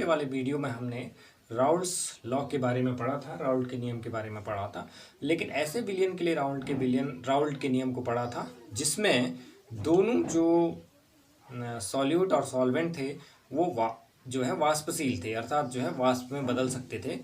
वाले वीडियो में हमने राउल्ट्स लॉ के बारे में पढ़ा था, राउल्ट के नियम के बारे में पढ़ा था। लेकिन ऐसे विलयन के लिए राउल्ट के नियम को पढ़ा था जिसमें दोनों जो सॉल्यूट और सॉल्वेंट थे वो जो है वाष्पशील थे, अर्थात जो है वाष्प में बदल सकते थे।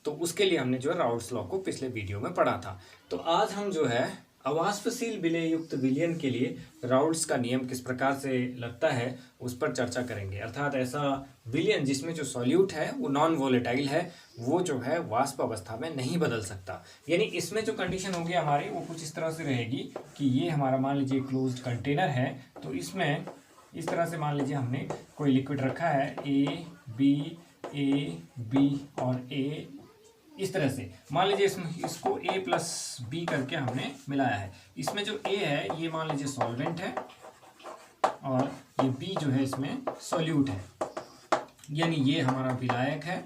तो उसके लिए हमने जो है राउल्ट्स लॉ को पिछले वीडियो में पढ़ा था। तो आज हम जो है अवाष्पशील विलय युक्त विलयन के लिए राउल्ट्स का नियम किस प्रकार से लगता है उस पर चर्चा करेंगे। अर्थात ऐसा विलयन जिसमें जो सॉल्यूट है वो नॉन वोलेटाइल है, वो जो है वाष्प अवस्था में नहीं बदल सकता। यानी इसमें जो कंडीशन होगी हमारी वो कुछ इस तरह से रहेगी कि ये हमारा मान लीजिए क्लोज्ड कंटेनर है, तो इसमें इस तरह से मान लीजिए हमने कोई लिक्विड रखा है ए बी और ए, इस तरह से मान लीजिए इसको ए प्लस बी करके हमने मिलाया है। इसमें जो ए है ये मान लीजिए सॉल्वेंट है और ये बी जो है इसमें सॉल्यूट है, यानी ये हमारा विलायक है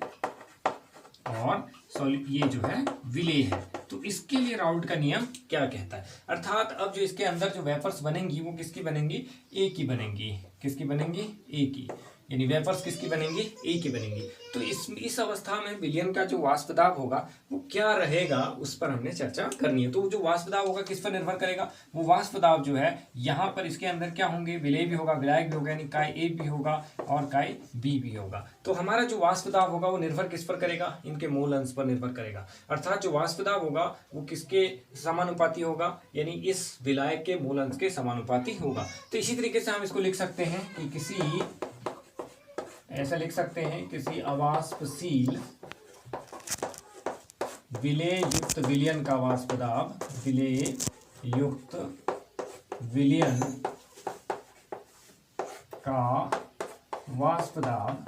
और ये जो है विलेय है। तो इसके लिए राउल्ट का नियम क्या कहता है, अर्थात अब जो इसके अंदर जो वेपर्स बनेंगी वो किसकी बनेंगी, ए की बनेंगी। किसकी बनेंगी, ए की, यानी वेपर्स किसकी बनेंगी, ए की बनेंगी। तो इस अवस्था में विलयन का जो वाष्प दाब होगा वो क्या रहेगा उस पर हमने चर्चा करनी है। तो जो वाष्प दाब होगा किस पर निर्भर करेगा, वो वाष्प दाब जो है यहाँ पर इसके अंदर क्या होंगे, विलेय भी होगा, विलायक भी होगा, यानी काय ए भी होगा और काय बी भी होगा। तो हमारा जो वाष्प दाब होगा वो निर्भर किस पर करेगा, इनके मूल अंश पर निर्भर करेगा। अर्थात जो वाष्प दाब होगा वो किसके समानुपाती होगा, यानी इस विलायक के मूल अंश के समानुपाती होगा। तो इसी तरीके से हम इसको लिख सकते हैं कि ऐसा लिख सकते हैं किसी अवाष्पशील विलेय युक्त विलयन का वाष्प दाब, विलेय युक्त विलयन का वाष्प दाब,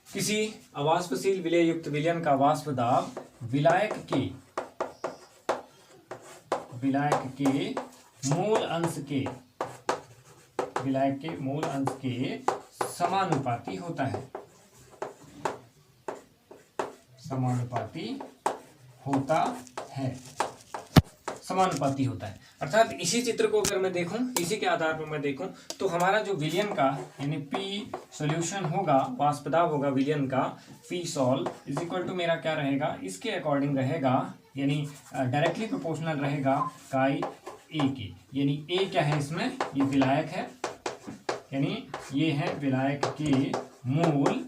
किसी अवाष्पशील विलेय युक्त विलयन का वाष्प दाब विलायक के मूल अंश के, विलायक के मूल अंश के समानुपाती होता है, समानुपाती होता है। अर्थात इसी चित्र को अगर मैं देखूं, इसी के आधार पर मैं देखूं तो हमारा जो विलयन का यानी पी सॉल्यूशन होगा, वाष्प दाब होगा विलयन का, P sol is equal to मेरा क्या रहेगा, इसके अकॉर्डिंग रहेगा, यानी डायरेक्टली प्रोपोर्शनल रहेगा काई ए की। यानी ए क्या है इसमें, ये विलायक है, यानी ये है विलायक के मूल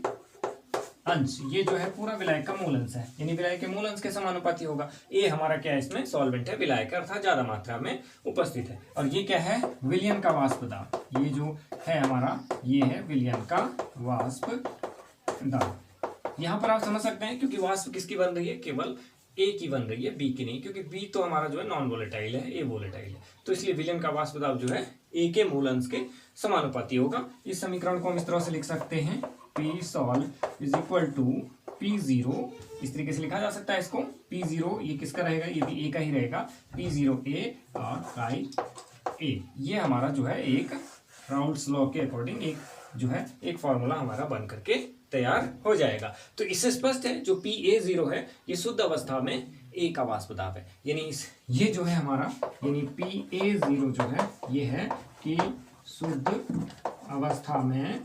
अंश, ये जो है पूरा विलायक का मूल अंश है, यानी विलायक के मूल अंश के समानुपाती होगा। ए हमारा क्या है इसमें, सॉल्वेंट है, विलायक है, अर्थात ज्यादा मात्रा में उपस्थित है। और ये क्या है, विलयन का वाष्प दाब, ये जो है हमारा ये है विलयन का वाष्प दाब। यहाँ पर आप समझ सकते हैं क्योंकि वाष्प किसकी बन रही है, केवल ए की बन रही है, बी की नहीं, क्योंकि बी तो हमारा जो है नॉन वोलेटाइल है, ए वोलेटाइल है। तो इसलिए विलयन का वाष्प दाब जो है ए के मूल अंश के समानुपाती होगा। इस समीकरण को हम इस तरह से लिख सकते हैं, P sol is equal to P zero, इस तरीके से लिखा जा सकता है इसको। पी जीरो ये किसका रहेगा, ये भी ए का ही रहेगा, पी जीरो ए और काई ए। ये हमारा जो है एक राउल्ट्स लॉ के अकॉर्डिंग एक जो है एक फॉर्मूला हमारा बन करके तैयार हो जाएगा। तो इससे स्पष्ट है जो पी ए जीरो है ये शुद्ध अवस्था में ए का वाष्प दाब है, यानी ये जो है हमारा, यानी पी ए जीरो जो है ये है कि शुद्ध अवस्था में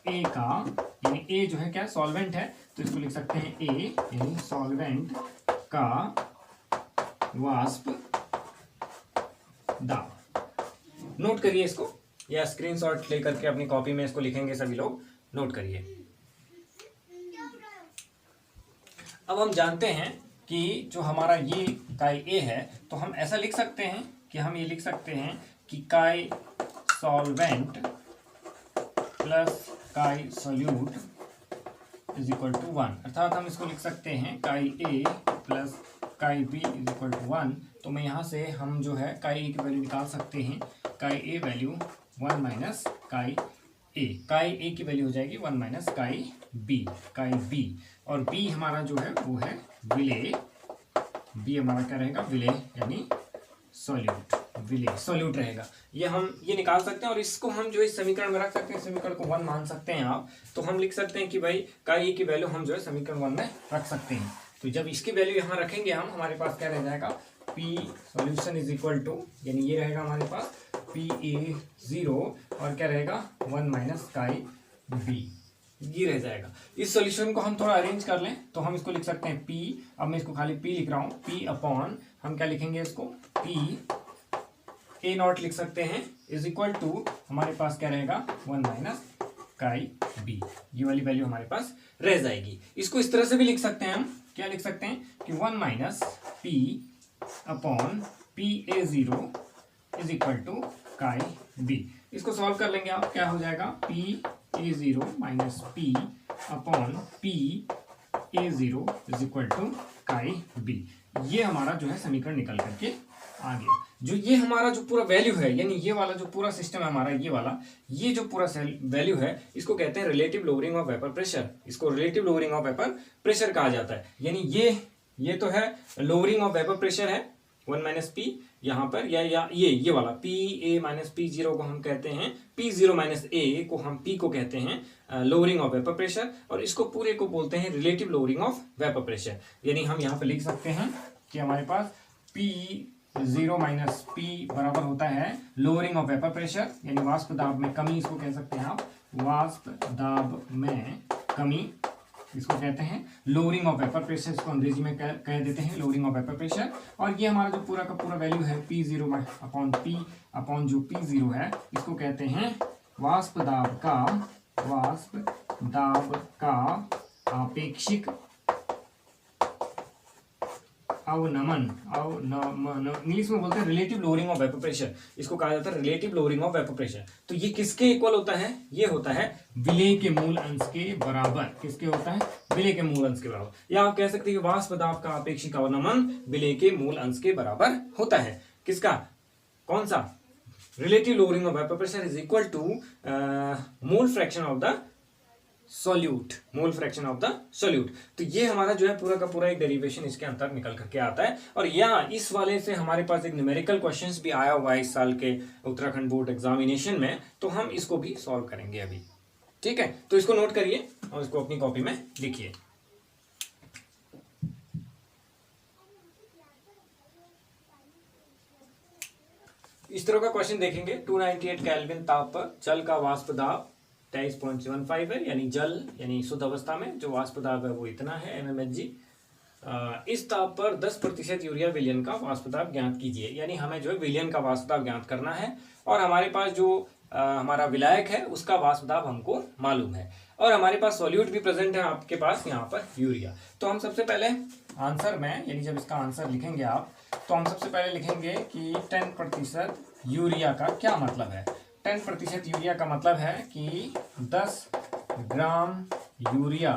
ए का, यानी ए जो है क्या, सॉल्वेंट है, तो इसको लिख सकते हैं ए, यानी सॉल्वेंट का वाष्प दाब। नोट करिए इसको, या स्क्रीनशॉट लेकर के अपनी कॉपी में इसको लिखेंगे सभी लोग, नोट करिए। अब हम जानते हैं कि जो हमारा ये काई ए है, तो हम ऐसा लिख सकते हैं कि हम ये लिख सकते हैं कि chi solvent plus chi solute is equal to 1। अर्थात हम इसको लिख सकते हैं chi A plus chi B is equal to 1। तो मैं यहाँ से हम जो है काई ए की वैल्यू निकाल सकते हैं, काई ए वैल्यू 1 माइनस काई ए, काई ए की वैल्यू हो जाएगी 1 माइनस काई बी, और बी हमारा जो है वो है विलेय, बी हमारा क्या रहेगा, विलेय यानी सॉल्यूट, विलेय सॉल्यूट रहेगा। ये हम ये निकाल सकते हैं और इसको हम जो इस समीकरण में रख सकते हैं, समीकरण को 1 मान सकते हैं आप। तो हम लिख सकते हैं कि भाई काई ए की वैल्यू हम जो है समीकरण 1 में रख सकते हैं। तो जब इसकी वैल्यू यहाँ रखेंगे हम, हमारे पास क्या रह जाएगा, P solution is equal to, यानी ये रहेगा हमारे पास PA0 और क्या रहेगा 1 माइनस काई B, ये रह जाएगा। इस सॉल्यूशन को हम थोड़ा अरेंज कर लें तो हम इसको लिख सकते हैं P, अब मैं इसको खाली P लिख रहा हूँ, P अपॉन हम क्या लिखेंगे इसको P A0 लिख सकते हैं इज इक्वल टू हमारे पास क्या रहेगा 1 माइनस काई B, ये वाली वैल्यू हमारे पास रह जाएगी। इसको इस तरह से भी लिख सकते हैं, हम क्या लिख सकते हैं कि 1 minus P upon PA0 is equal to chi B। इसको सॉल्व कर लेंगे आप, क्या हो जाएगा PA0 minus P upon PA0 is equal to chi B। ये हमारा जो है समीकरण निकल करके आ गया। जो ये हमारा जो पूरा वैल्यू है, यानी ये वाला जो पूरा सिस्टम है हमारा, ये वाला, ये जो पूरा वैल्यू है इसको कहते हैं relative lowering of vapour pressure. इसको relative lowering of vapour pressure कहा जाता है। यानी ये तो है लोअरिंग ऑफ वेपर प्रेशर है 1 माइनस पी यहाँ पर, या ये वाला PA माइनस P0 को हम कहते हैं, P0 माइनस A को हम P को कहते हैं लोअरिंग ऑफ वेपर प्रेशर, और इसको पूरे को बोलते हैं relative lowering of vapour pressure. यानी हम यहाँ पर लिख सकते हैं कि हमारे पास P0 माइनस P बराबर होता है लोअरिंग ऑफ वेपर प्रेशर, यानी वाष्प दाब में कमी, इसको कह सकते हैं आप वाष्प दाब में कमी, इसको कहते हैं लोअरिंग ऑफ वेपर प्रेशर, इसको अंग्रेजी में कह देते हैं लोअरिंग ऑफ वेपर प्रेशर। और ये हमारा जो पूरा का पूरा वैल्यू है P0 अपॉन P अपॉन जो P0 है, इसको कहते हैं वाष्प दाब का आपेक्षिक अवनमन, इंग्लिश में बोलते हैं relative lowering of vapour pressure, इसको कहा जाता है relative lowering of vapour pressure. तो ये किसके इक्वल होता है, ये होता है विलेय के मूल अंश के बराबर। किसके होता है, विलेय के मूल अंश के बराबर, या आप कह सकते हैं कि वाष्प दाब का आपेक्षिक अवनमन विलेय के मूल अंश के बराबर होता है। किसका, कौन सा, relative lowering of vapour pressure is equal to mole fraction of the solute, mole fraction of the solute. तो ये हमारा जो है पूरा का पूरा एक डेरिवेशन इसके अंतर निकल करके आता है। और यहाँ इस वाले से हमारे पास एक न्यूमेरिकल क्वेश्चंस भी आया हुआ है इस साल के उत्तराखंड बोर्ड एग्जामिनेशन में, तो हम इसको भी सॉल्व करेंगे अभी। ठीक है, तो इसको नोट करिए और इसको अपनी कॉपी में लिखिए। इस तरह का क्वेश्चन देखेंगे, 298 केल्विन ताप पर जल का वाष्प दाब 23.75 है, यानी जल यानी शुद्ध अवस्था में जो वाष्प दाब है वो इतना है mmHg। इस ताप पर 10% यूरिया विलयन का वाष्प दाब ज्ञात कीजिए, यानी हमें जो है विलयन का वाष्प दाब ज्ञात करना है, और हमारे पास जो हमारा विलायक है उसका वाष्प दाब हमको मालूम है, और हमारे पास सॉल्यूट भी प्रेजेंट है आपके पास यहाँ पर यूरिया। तो हम सबसे पहले आंसर में, यानी जब इसका आंसर लिखेंगे आप, तो हम सबसे पहले लिखेंगे कि 10% यूरिया का क्या मतलब है। 10% यूरिया का मतलब है कि 10 ग्राम यूरिया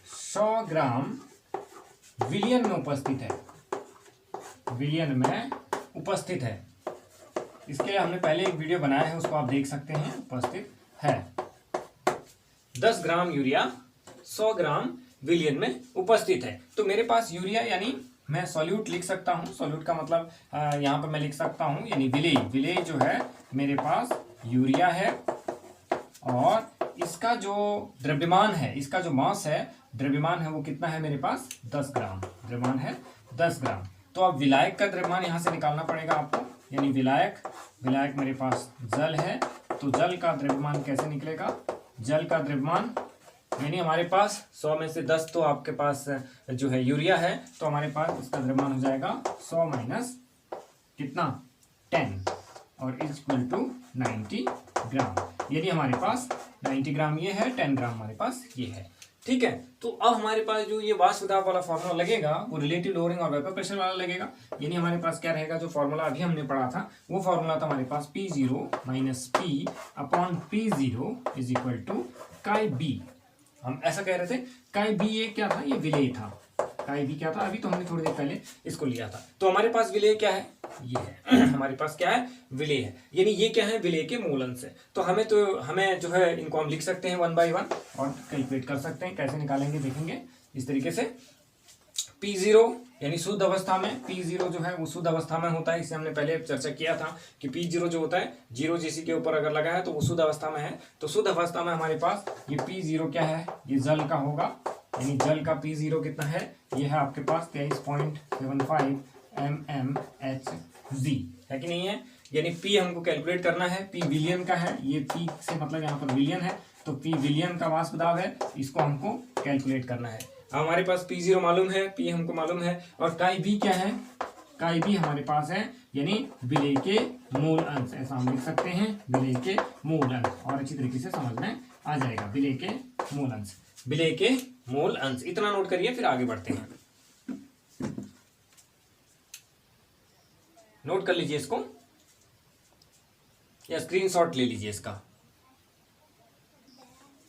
100 ग्राम विलयन में उपस्थित है, विलयन में उपस्थित है। इसके लिए हमने पहले एक वीडियो बनाया है, उसको आप देख सकते हैं, उपस्थित है। 10 ग्राम यूरिया 100 ग्राम विलयन में उपस्थित है। तो मेरे पास यूरिया यानी मैं सॉल्यूट लिख सकता हूँ, सॉल्यूट का मतलब यहाँ पर मैं लिख सकता हूँ यानी विलेय जो है मेरे पास यूरिया है, और इसका जो द्रव्यमान है, इसका जो मास है, द्रव्यमान है वो कितना है मेरे पास 10 ग्राम, द्रव्यमान है 10 ग्राम। तो अब विलायक का द्रव्यमान यहाँ से निकालना पड़ेगा आपको, यानी विलायक मेरे पास जल है, तो जल का द्रव्यमान कैसे निकलेगा, जल का द्रव्यमान यानी हमारे पास 100 में से 10 तो आपके पास जो है यूरिया है, तो हमारे पास इसका द्रव्यमान हो जाएगा 100 माइनस कितना 10 और इज इक्वल टू 90 ग्राम, यानी हमारे पास 90 ग्राम ये है, 10 ग्राम हमारे पास ये है। ठीक है, तो अब हमारे पास जो ये वाष्प दाब वाला फॉर्मूला लगेगा वो रिलेटिव लोअरिंग और वेपर प्रेशर वाला लगेगा। यानी हमारे पास क्या रहेगा, जो फॉर्मूला अभी हमने पढ़ा था वो फॉर्मूला था हमारे पास P0 minus P upon P0 is equal to chi B। हम ऐसा कह रहे थे काई B ये क्या था, ये विलेय था। काई B क्या था, अभी तो हमने थोड़ी देर पहले इसको लिया था। तो हमारे पास विलेय क्या है, ये है हमारे पास क्या है, विलेय है, यानी ये क्या है, विलेय के मूल अंश है। तो हमें जो है इनको हम लिख सकते हैं 1 बाई 1 और कैलकुलेट कर सकते हैं। कैसे निकालेंगे देखेंगे इस तरीके से। P0 यानी शुद्ध अवस्था में, P0 जो है वो शुद्ध अवस्था में होता है, इसे हमने पहले चर्चा किया था कि P0 जो होता है 0 GC के ऊपर अगर लगा है तो वो शुद्ध अवस्था में है। तो शुद्ध अवस्था में हमारे पास ये P0 क्या है, ये जल का होगा, यानी जल का P0 कितना है, ये है आपके पास 23.75 mmHz है कि नहीं है। यानी P हमको कैलकुलेट करना है, P विलियन का है, ये P से मतलब यहाँ पर विलियन है, तो P विलियन का वाष्प दाब है, इसको हमको कैलकुलेट करना है। अब हमारे पास P0 मालूम है, P हमको मालूम है, और काई B क्या है, काई B हमारे पास है, यानी विलेय के मूल अंश, ऐसा हम लिख सकते हैं, विलेय के मूल अंश, और अच्छी तरीके से समझ में आ जाएगा। विलेय के मूल अंश, विलेय के मूल अंश, इतना नोट करिए, फिर आगे बढ़ते हैं। नोट कर लीजिए इसको, या स्क्रीनशॉट ले लीजिए इसका।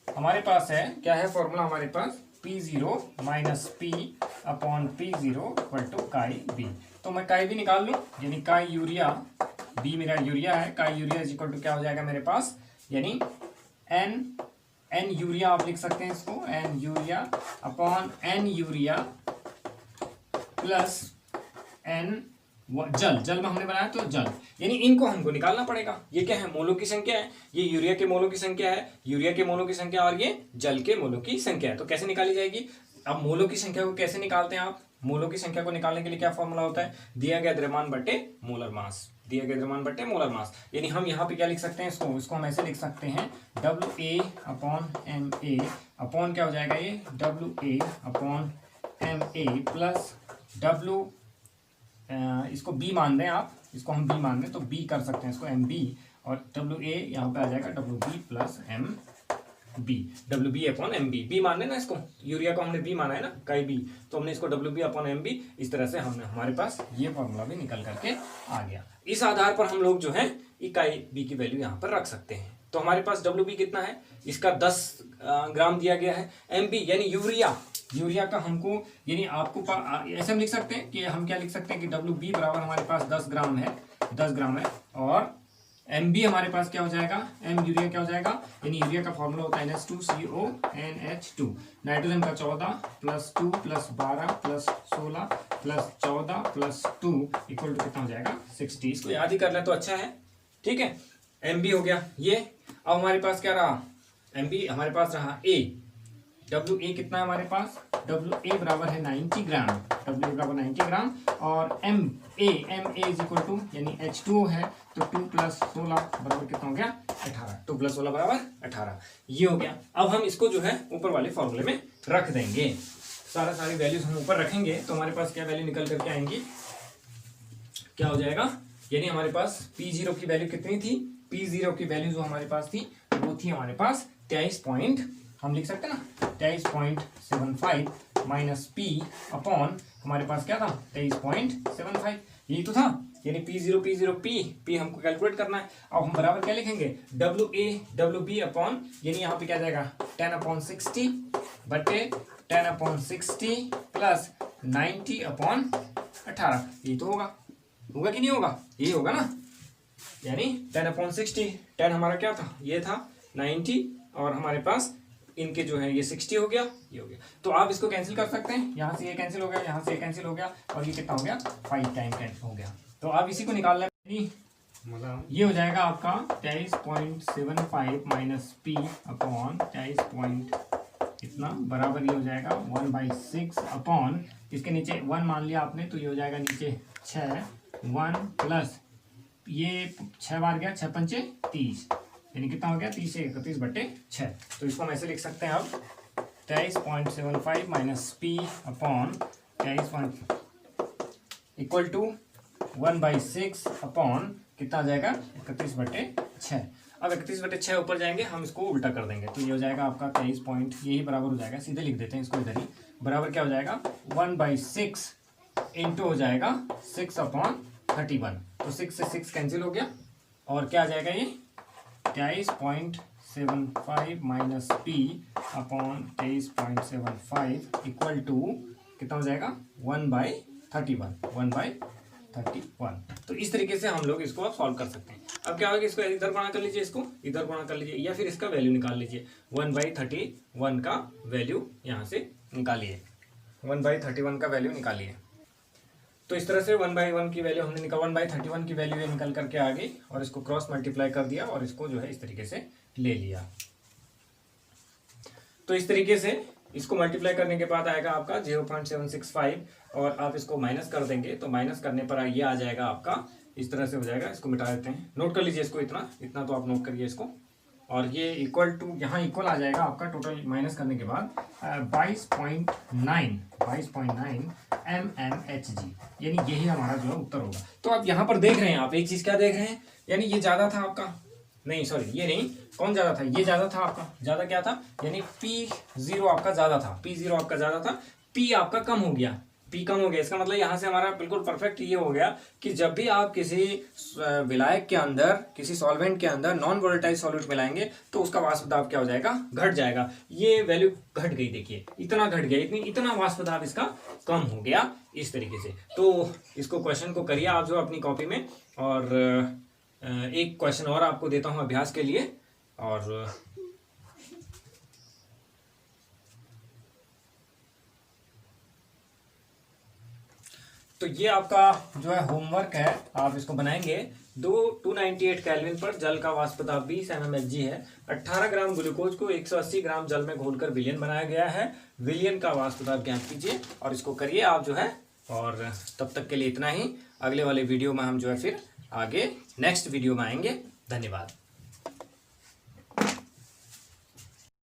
हमारे पास है, क्या है फॉर्मूला हमारे पास, P0 minus P upon P0 equal to chi B। तो मैं काई B निकाल लूँ, यानी काई यूरिया, B मेरा यूरिया है, काई यूरिया इज इक्वल टू क्या हो जाएगा मेरे पास, यानी N यूरिया आप लिख सकते हैं इसको, N urea upon N urea plus N जल में हमने बनाया तो जल, यानी इनको हमको निकालना पड़ेगा। ये क्या है, मोलों की संख्या है, ये यूरिया के मोलों की संख्या है, यूरिया के मोलों की संख्या, और ये जल के मोलों की संख्या है। तो कैसे निकाली जाएगी। अब मोलों की संख्या को कैसे निकालते हैं आप, मोलों की संख्या को निकालने के लिए क्या फॉर्मूला होता है, दिया गया द्रव्यमान बटे मोलर मास, दिया गया द्रव्यमान बटे मोलर मास। यानी हम यहाँ पे क्या लिख सकते हैं, इसको हम ऐसे लिख सकते हैं, WA अपॉन MA अपॉन क्या हो जाएगा ये, WA upon MA plus W, इसको B मान दें आप, इसको हम B मान दें तो B कर सकते हैं इसको MB, और WA यहाँ पे आ जाएगा WB plus MB, WB upon MB, B मान लेना इसको, यूरिया को हमने B माना है ना, काई B, तो हमने इसको WB अपॉन MB, इस तरह से हमने, हमारे पास ये फॉर्मूला भी निकल करके आ गया। इस आधार पर हम लोग जो है इकाई B की वैल्यू यहाँ पर रख सकते हैं। तो हमारे पास WB कितना है, इसका 10 ग्राम दिया गया है, MB यानी यूरिया का हमको, यानी आपको ऐसे हम लिख सकते हैं कि हम क्या लिख सकते हैं कि WB बराबर हमारे पास 10 ग्राम है, और MB हमारे पास क्या हो जाएगा, M यूरिया क्या हो जाएगा, यानी यूरिया का फॉर्मूला होता है NH2CO नाइट्रोजन का 14 plus 2 plus 12 plus 16 plus 14 plus 2 equal to कितना हो जाएगा 60। इसको याद ही कर ले तो अच्छा है, ठीक है। MB हो गया ये। अब हमारे पास क्या रहा, MB हमारे पास रहा A, WA कितना है हमारे पास, WA बराबर है 90 ग्राम, WA बराबर 90 ग्राम, और MA इज इक्वल टू, यानी H2O है, तो 2 प्लस 16 बराबर कितना हो गया 18, 2 प्लस 16 बराबर 18, ये हो गया। अब हम इसको जो है ऊपर वाले फॉर्मूले में रख देंगे, सारी वैल्यूज हम ऊपर रखेंगे, तो हमारे पास क्या वैल्यू निकल करके आएंगी, क्या हो जाएगा, यानी हमारे पास P0 की वैल्यू कितनी थी, P0 की वैल्यू जो हमारे पास थी वो थी हमारे पास 23 हम लिख सकते हैं ना 23.75 माइनस P अपॉन हमारे पास क्या था 23.75, यही तो था। यानी P0 P हमको कैलकुलेट करना है। अब हम बराबर क्या लिखेंगे, WB अपॉन, यानी यहाँ पे क्या जाएगा 10/60 बटे 10/60 प्लस 90/18, ये तो होगा कि नहीं होगा, ये होगा ना। यानी 10/60, 10 हमारा क्या था, ये था 90, और हमारे पास इनके जो है ये 60 हो गया, ये हो गया। तो आप इसको कैंसिल कर सकते हैं, यहाँ से ये कैंसिल हो गया, यहाँ से ये कैंसिल हो गया, और ये कितना हो गया 5 टाइम कैंसिल हो गया। तो आप इसी को निकाल लें, मतलब ये हो जाएगा आपका 23.75 माइनस P अपॉन 23 इतना बराबर ये हो जाएगा 1/6 अपॉन, इसके नीचे 1 मान लिया आपने, तो ये हो जाएगा नीचे 6, 1 प्लस ये 6 बार गया, 6 पंचे 30, यानी कितना हो गया 30 से 31/6। तो इसको हम ऐसे लिख सकते हैं अब 23.75 minus P upon 23 equal to 1/6 upon कितना आ जाएगा 31/6। अब 31/6 ऊपर जाएंगे, हम इसको उल्टा कर देंगे, तो ये हो जाएगा आपका 23 यही बराबर हो जाएगा, सीधे लिख देते हैं इसको इधर ही, बराबर क्या हो जाएगा 1/6 इंटू हो जाएगा 6/31, तो 6 से 6 कैंसिल हो गया, और क्या आ जाएगा ये 23.75 minus P upon 23.75 equal to कितना हो जाएगा 1/31। तो इस तरीके से हम लोग इसको आप सॉल्व कर सकते हैं। अब क्या होगा, इसको इधर गुणा कर लीजिए, इसको इधर गुणा कर लीजिए, या फिर इसका वैल्यू निकाल लीजिए, 1/31 का वैल्यू यहाँ से निकालिए, 1/31 का वैल्यू निकालिए। तो इस तरह से 1/1 की वैल्यू हमने निकाल, 1/31 की वैल्यू ये निकल करके आ गई, और इसको क्रॉस मल्टीप्लाई कर दिया, और इसको जो है इस तरीके से ले लिया। तो इस तरीके से इसको मल्टीप्लाई करने के बाद आएगा आपका 0.765 और आप इसको माइनस कर देंगे तो माइनस करने पर ये आ जाएगा आपका, इस तरह से हो जाएगा। इसको मिटा देते हैं, नोट कर लीजिए इसको, इतना तो आप नोट करिए इसको। और ये इक्वल टू, यहाँ इक्वल आ जाएगा आपका टोटल माइनस करने के बाद 22.9 mmHg, यानी यही हमारा जो है उत्तर होगा। तो आप यहाँ पर देख रहे हैं, आप एक चीज़ क्या देख रहे हैं, यानी ये ज़्यादा था आपका, नहीं सॉरी ये नहीं, कौन ज़्यादा था, ये ज़्यादा था आपका, ज़्यादा क्या था, यानी P0 आपका ज़्यादा था, P0 आपका ज़्यादा था, P आपका कम हो गया, P कम हो गया। इसका मतलब यहाँ से हमारा बिल्कुल परफेक्ट ये हो गया कि जब भी आप किसी विलायक के अंदर, किसी सॉल्वेंट के अंदर नॉन वोलेटाइल सॉल्यूट मिलाएंगे तो उसका वाष्प दाब क्या हो जाएगा, घट जाएगा। ये वैल्यू घट गई, देखिए इतना घट गया, इतना वाष्प दाब इसका कम हो गया इस तरीके से। तो इसको क्वेश्चन को करिए आप जो अपनी कॉपी में, और एक क्वेश्चन और आपको देता हूँ अभ्यास के लिए। और तो ये आपका जो है होमवर्क है, आप इसको बनाएंगे। 298 केल्विन पर जल का वाष्प दाब 20 mmHg है। 18 ग्राम ग्लूकोज को 180 ग्राम जल में घोलकर विलयन बनाया गया है। विलयन का वाष्प दाब ज्ञात कीजिए, और इसको करिए आप जो है। और तब तक के लिए इतना ही, अगले वाले वीडियो में हम जो है फिर आगे नेक्स्ट वीडियो में आएंगे। धन्यवाद।